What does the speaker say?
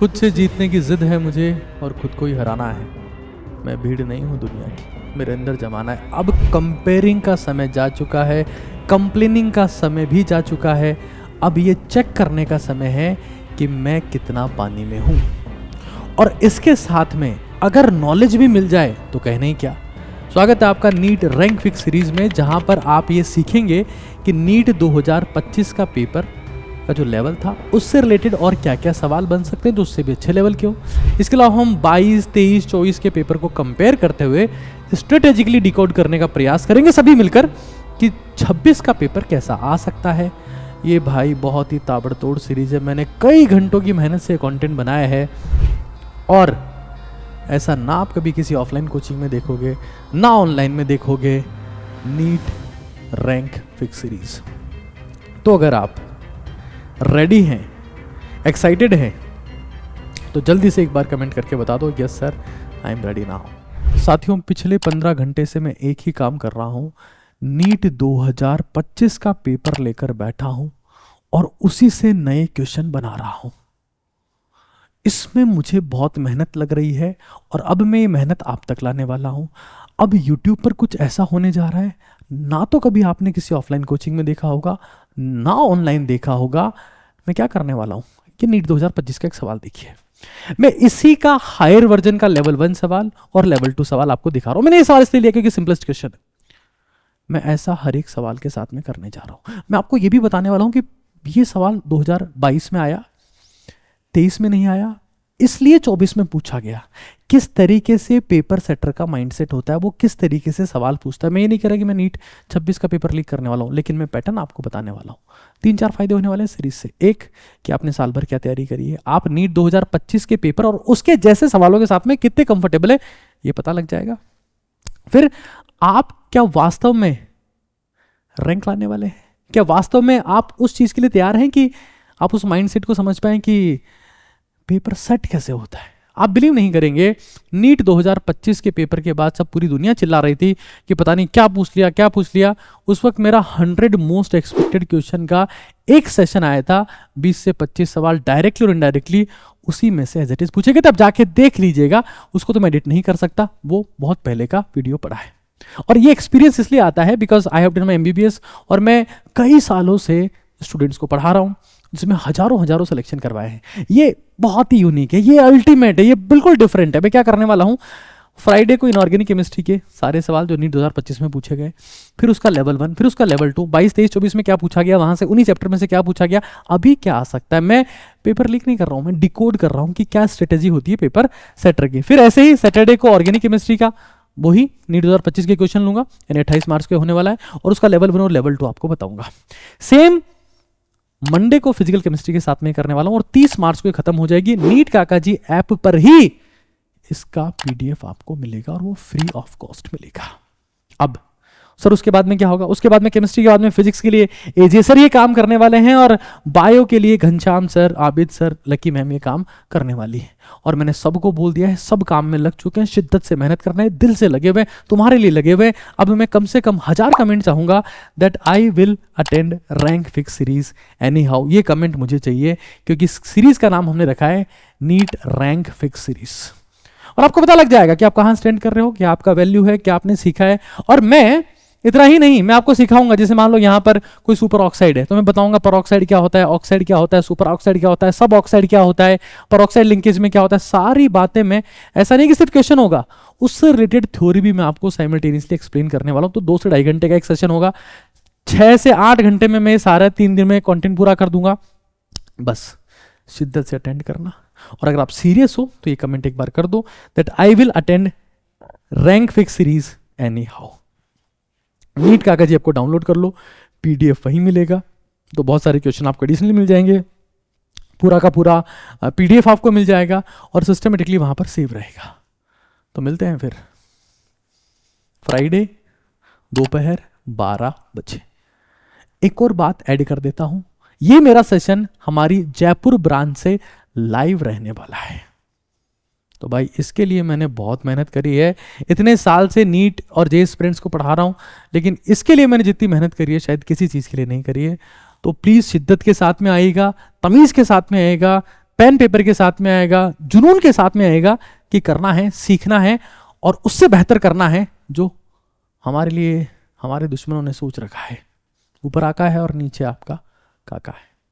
खुद से जीतने की जिद है मुझे और खुद को ही हराना है। मैं भीड़ नहीं हूँ दुनिया की, मेरे अंदर जमाना है। अब कंपेयरिंग का समय जा चुका है, कंप्लेनिंग का समय भी जा चुका है। अब ये चेक करने का समय है कि मैं कितना पानी में हूँ। और इसके साथ में अगर नॉलेज भी मिल जाए तो कहने ही क्या। स्वागत है आपका नीट रैंक फिक्स सीरीज में, जहां पर आप ये सीखेंगे कि नीट 2025 का पेपर का जो लेवल था उससे रिलेटेड और क्या क्या सवाल बन सकते हैं जो उससे भी अच्छे लेवल के हो। इसके अलावा हम 22, 23, 24 के पेपर को कंपेयर करते हुए स्ट्रेटेजिकली डिकोड करने का प्रयास करेंगे सभी मिलकर कि 26 का पेपर कैसा आ सकता है। ये भाई बहुत ही ताबड़तोड़ सीरीज है, मैंने कई घंटों की मेहनत से कंटेंट बनाया है और ऐसा ना आप कभी किसी ऑफलाइन कोचिंग में देखोगे ना ऑनलाइन में देखोगे। NEET rank fix series. तो अगर आप रेडी हैं, एक्साइटेड हैं, तो जल्दी से एक बार कमेंट करके बता दो yes sir I am ready now. साथियों, पिछले 15 घंटे से मैं एक ही काम कर रहा हूं, नीट 2025 का पेपर लेकर बैठा हूं और उसी से नए क्वेश्चन बना रहा हूं। इसमें मुझे बहुत मेहनत लग रही है और अब मैं ये मेहनत आप तक लाने वाला हूं। अब YouTube पर कुछ ऐसा होने जा रहा है ना तो कभी आपने किसी ऑफलाइन कोचिंग में देखा होगा ना ऑनलाइन देखा होगा। मैं क्या करने वाला हूं कि नीट 2025 का एक सवाल देखिए, मैं इसी का हायर वर्जन का लेवल 1 सवाल और लेवल 2 सवाल आपको दिखा रहा हूं। मैंने ये सवाल इसलिए लिया क्योंकि सिंपलेस्ट क्वेश्चन है। मैं ऐसा हर एक सवाल के साथ में करने जा रहा हूं। मैं आपको ये भी बताने वाला हूं कि ये सवाल 2022 में आया, 23 में नहीं आया, इसलिए 24 में पूछा गया। किस तरीके से पेपर सेटर का माइंडसेट होता है, वो किस तरीके से सवाल पूछता है। मैं ये नहीं कह रहा कि मैं नीट 26 का पेपर लीक करने वाला हूं, लेकिन मैं पैटर्न आपको बताने वाला हूं। 3-4 फायदे होने वाले हैं सीरीज से। एक कि आपने साल भर क्या तैयारी करी है, आप नीट 2025 के पेपर और उसके जैसे सवालों के साथ में कितने कंफर्टेबल है ये पता लग जाएगा। फिर आप क्या वास्तव में रैंक लाने वाले हैं, क्या वास्तव में आप उस चीज के लिए तैयार हैं कि आप उस माइंडसेट को समझ पाएं कि पेपर सेट कैसे होता है। आप बिलीव नहीं करेंगे, नीट 2025 के पेपर के बाद सब पूरी दुनिया चिल्ला रही थी कि पता नहीं क्या पूछ लिया क्या पूछ लिया। उस वक्त मेरा 100 मोस्ट एक्सपेक्टेड क्वेश्चन का एक सेशन आया था, 20 से 25 सवाल डायरेक्टली और इनडायरेक्टली उसी में से एज इट इज पूछे गए थे। अब जाके देख लीजिएगा, उसको तो मैं एडिट नहीं कर सकता, वो बहुत पहले का वीडियो पड़ा है। और ये एक्सपीरियंस इसलिए आता है because I have done my MBBS और मैं कई सालों से स्टूडेंट्स को पढ़ा रहा हूँ जिसमें हजारों सिलेक्शन करवाए हैं। ये बहुत ही यूनिक है, ये अल्टीमेट है, ये बिल्कुल डिफरेंट है। मैं क्या करने वाला हूँ, फ्राइडे को इनऑर्गेनिक केमिस्ट्री के सारे सवाल जो नीट 2025 में पूछे गए, फिर उसका लेवल 1, फिर उसका लेवल 2, 22, 23, 24 में क्या पूछा गया, वहां से उन्हीं चैप्टर में से क्या पूछा गया, अभी क्या आ सकता है। मैं पेपर लीक नहीं कर रहा हूँ, मैं डिकोड कर रहा हूँ कि क्या स्ट्रेटेजी होती है पेपर सेटर की। फिर ऐसे ही सैटरडे को ऑर्गेनिक केमिस्ट्री का वही नीट 2025 के क्वेश्चन लूंगा, यानी 28 मार्च के होने वाला है, और उसका लेवल 1 और लेवल 2 आपको बताऊंगा। सेम मंडे को फिजिकल केमिस्ट्री के साथ में करने वाला हूं और 30 मार्च को खत्म हो जाएगी। नीट काका जी ऐप पर ही इसका PDF आपको मिलेगा और वो फ्री ऑफ कॉस्ट मिलेगा। अब सर उसके बाद में क्या होगा, उसके बाद में केमिस्ट्री के बाद में फिजिक्स के लिए AJ सर ये काम करने वाले हैं और बायो के लिए Ghanshyam sir, Abid sir, lucky ma'am ये काम करने वाली है। और मैंने सबको बोल दिया है, सब काम में लग चुके हैं, शिद्दत से मेहनत करना है, दिल से लगे हुए, तुम्हारे लिए लगे हुए। अब मैं कम से कम 1000 कमेंट चाहूंगा that I will attend rank fix series any how. ये कमेंट मुझे चाहिए क्योंकि सीरीज का नाम हमने रखा है नीट रैंक फिक्स सीरीज। और आपको पता लग जाएगा कि आप कहां स्टैंड कर रहे हो, क्या आपका वैल्यू है, क्या आपने सीखा है। और मैं इतना ही नहीं, मैं आपको सिखाऊंगा। जैसे मान लो यहां पर कोई सुपर ऑक्साइड है तो मैं बताऊंगा पर ऑक्साइड क्या होता है, ऑक्साइड क्या होता है, सुपर ऑक्साइड क्या होता है, सब ऑक्साइड क्या होता है, पर ऑक्साइड लिंकेज में क्या होता है, सारी बातें मैं, ऐसा नहीं कि सिर्फ क्वेश्चन होगा, उससे रिलेटेड थ्योरी भी मैं आपको साइमल्टेनियसली एक्सप्लेन करने वाला हूं। तो 2 से 2.5 घंटे का एक सेशन होगा, 6 से 8 घंटे में मैं सारा 3 दिन में कंटेंट पूरा कर दूंगा। बस शिद्दत से अटेंड करना। और अगर आप सीरियस हो तो ये कमेंट एक बार कर दो that I will attend rank fix series anyhow. NEET Kaka ji आपको डाउनलोड कर लो, PDF वहीं मिलेगा, तो बहुत सारे क्वेश्चन आपको एडिशनली मिल जाएंगे, पूरा का पूरा PDF आपको मिल जाएगा और सिस्टमेटिकली वहां पर सेव रहेगा। तो मिलते हैं फिर फ्राइडे दोपहर 12 बजे। एक और बात ऐड कर देता हूं, ये मेरा सेशन हमारी जयपुर ब्रांच से लाइव रहने वाला है। तो भाई इसके लिए मैंने बहुत मेहनत करी है, इतने साल से नीट और JEE एस्पिरेंट्स को पढ़ा रहा हूं, लेकिन इसके लिए मैंने जितनी मेहनत करी है शायद किसी चीज के लिए नहीं करी है। तो प्लीज शिद्दत के साथ में आइएगा, तमीज के साथ में आइएगा, पेन पेपर के साथ में आएगा, जुनून के साथ में आएगा कि करना है, सीखना है और उससे बेहतर करना है जो हमारे लिए हमारे दुश्मनों ने सोच रखा है। ऊपर आका है और नीचे आपका काका है।